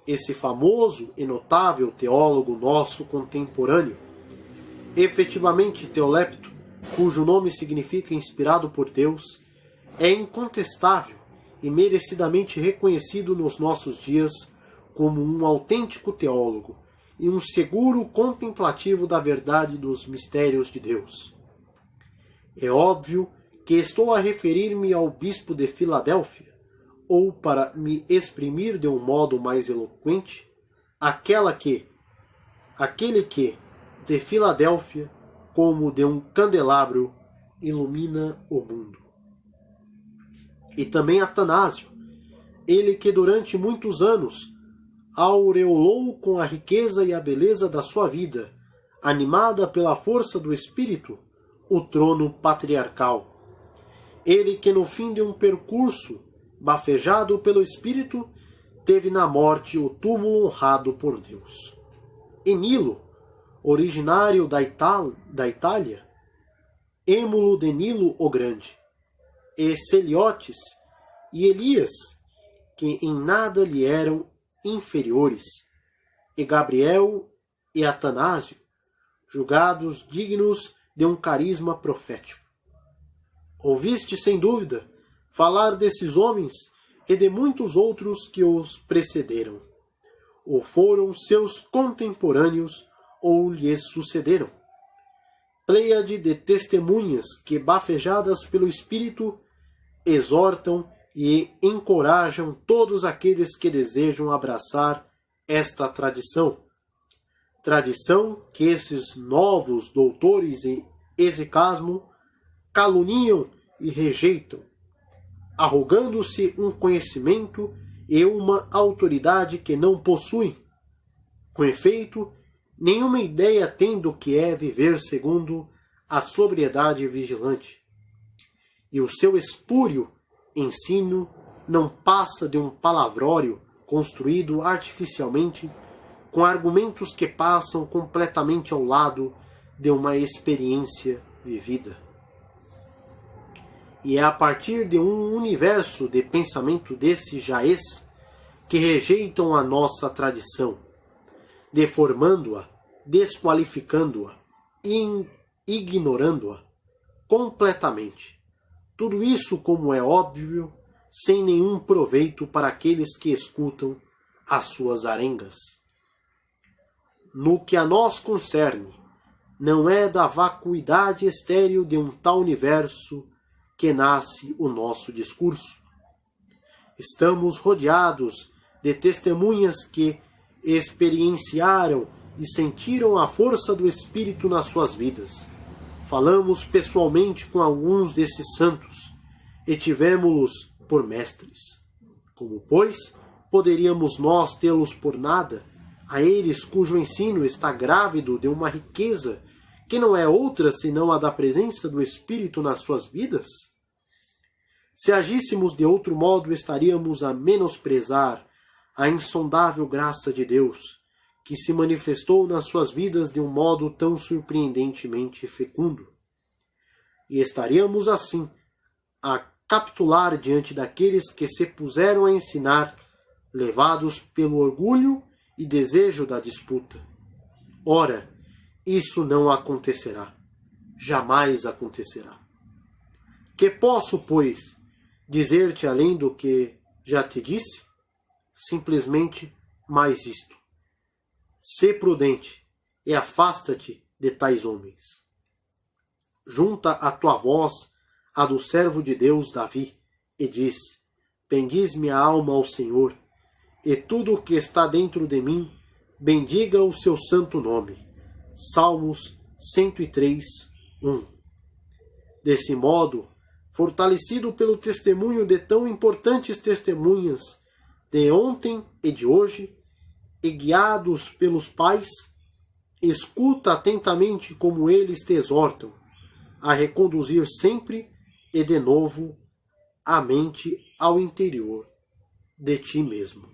esse famoso e notável teólogo nosso contemporâneo. Efetivamente, Teolepto, cujo nome significa inspirado por Deus, é incontestável e merecidamente reconhecido nos nossos dias como um autêntico teólogo e um seguro contemplativo da verdade dos mistérios de Deus. É óbvio que estou a referir-me ao bispo de Filadélfia, ou, para me exprimir de um modo mais eloquente, aquele que, de Filadélfia, como de um candelabro, ilumina o mundo. E também Atanásio, ele que durante muitos anos aureolou com a riqueza e a beleza da sua vida, animada pela força do Espírito, o trono patriarcal. Ele que no fim de um percurso, bafejado pelo Espírito, teve na morte o túmulo honrado por Deus. E Nilo, originário da Itália, Êmulo de Nilo o Grande, e Celiotes e Elias, que em nada lhe eram inferiores, e Gabriel e Atanásio, julgados dignos de um carisma profético. Ouviste, sem dúvida, falar desses homens e de muitos outros que os precederam, ou foram seus contemporâneos, ou lhes sucederam. Pleiade de testemunhas que, bafejadas pelo Espírito, exortam e encorajam todos aqueles que desejam abraçar esta tradição. Tradição que esses novos doutores em exicasmo caluniam e rejeitam, arrogando-se um conhecimento e uma autoridade que não possuem. Com efeito, nenhuma ideia têm do que é viver segundo a sobriedade vigilante. E o seu espúrio ensino não passa de um palavrório construído artificialmente com argumentos que passam completamente ao lado de uma experiência vivida. E é a partir de um universo de pensamento desse jaez que rejeitam a nossa tradição, deformando-a, desqualificando-a, ignorando-a completamente. Tudo isso, como é óbvio, sem nenhum proveito para aqueles que escutam as suas arengas. No que a nós concerne, não é da vacuidade estéril de um tal universo que nasce o nosso discurso. Estamos rodeados de testemunhas que experienciaram e sentiram a força do Espírito nas suas vidas. Falamos pessoalmente com alguns desses santos e tivemos-los por mestres. Como, pois, poderíamos nós tê-los por nada, a eles cujo ensino está grávido de uma riqueza que não é outra senão a da presença do Espírito nas suas vidas? Se agíssemos de outro modo, estaríamos a menosprezar a insondável graça de Deus, que se manifestou nas suas vidas de um modo tão surpreendentemente fecundo. E estaríamos, assim, a capitular diante daqueles que se puseram a ensinar, levados pelo orgulho e desejo da disputa. Ora, isso não acontecerá. Jamais acontecerá. Que posso, pois, dizer-te além do que já te disse? Simplesmente mais isto. Sê prudente e afasta-te de tais homens. Junta a tua voz à do servo de Deus Davi e diz: bendiz minha alma ao Senhor, e tudo o que está dentro de mim, bendiga o seu santo nome. Salmos 103, 1. Desse modo, fortalecido pelo testemunho de tão importantes testemunhas de ontem e de hoje, e guiados pelos pais, escuta atentamente como eles te exortam a reconduzir sempre e de novo a mente ao interior de ti mesmo.